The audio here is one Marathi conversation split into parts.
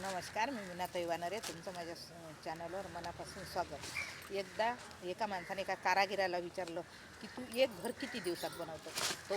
नमस्कार, मी मीनाताई वानरे. तुमचं माझ्या चॅनलवर मनापासून स्वागत. एकदा एका माणसाने एका कारागिराला विचारलं की तू एक घर किती दिवसात बनवतो. तो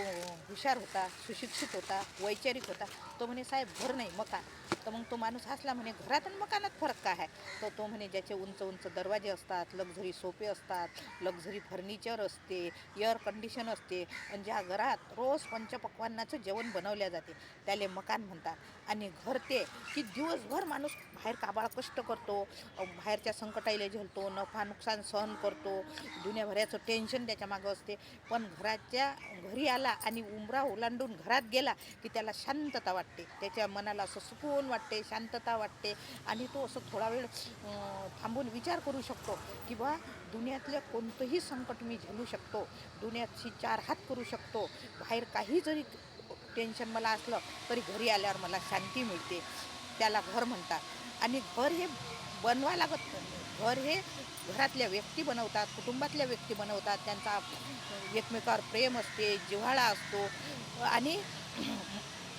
हुशार होता, सुशिक्षित होता, वैचारिक होता. तो म्हणे साहेब घर नाही मकान. तर मग तो माणूस हसला, म्हणे घरात आणि मकानात फरक काय आहे. तो म्हणे ज्याचे उंच उंच दरवाजे असतात, लक्झरी सोफे असतात, लक्झरी फर्निचर असते, एअर कंडिशन असते, आणि ज्या घरात रोज पंचपक्वान्नाचं जेवण बनवल्या जाते त्याले मकान म्हणतात. आणि घर ते की दिवसभर माणूस बाहेर काबाळ कष्ट करतो, बाहेरच्या संकटाला झेलतो, नफा नुकसान सहन करतो, दुनियाभराचं टेन्शन त्याच्या मागं असते. पण घरी आला आणि उंबरा ओलांडून घरात गेला की त्याला शांतता वाटते, त्याच्या मनाला असं सुकून वाटते, शांतता वाटते. आणि तो असं थोडा वेळ थांबून विचार करू शकतो की बा दुनियातलं कोणतंही संकट मी झेलू शकतो, दुनियाची चार हात करू शकतो. बाहेर काही जरी टेन्शन मला असलं तरी घरी आल्यावर मला शांती मिळते. त्याला घर म्हणतात. आणि घर हे बनवा लागत नाही. घर हे घरातल्या व्यक्ती बनवतात, कुटुंबातल्या व्यक्ती बनवतात. त्यांचा एकमेकावर प्रेम असते, जिव्हाळा असतो. आणि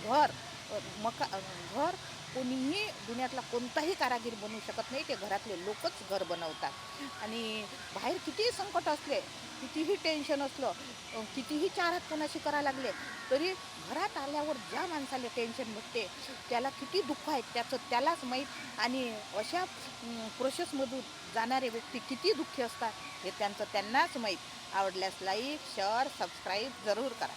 घर घर कोणीही दुनियातला कोणताही कारागीर बनवू शकत नाही, ते घरातले लोकच घर बनवतात. आणि बाहेर कितीही संकट असले, कितीही टेन्शन असलं, कितीही चार हात कोणाशी करायला लागले, तरी घरात आल्यावर ज्या माणसाला टेन्शन भेटते त्याला किती दुःख आहे त्याचं त्यालाच माहीत. आणि अशा प्रोसेसमधून जाणारे व्यक्ती किती दुःखी असतात हे त्यांचं त्यांनाच माहीत. आवडल्यास लाईक, शेअर, सबस्क्राईब जरूर करा.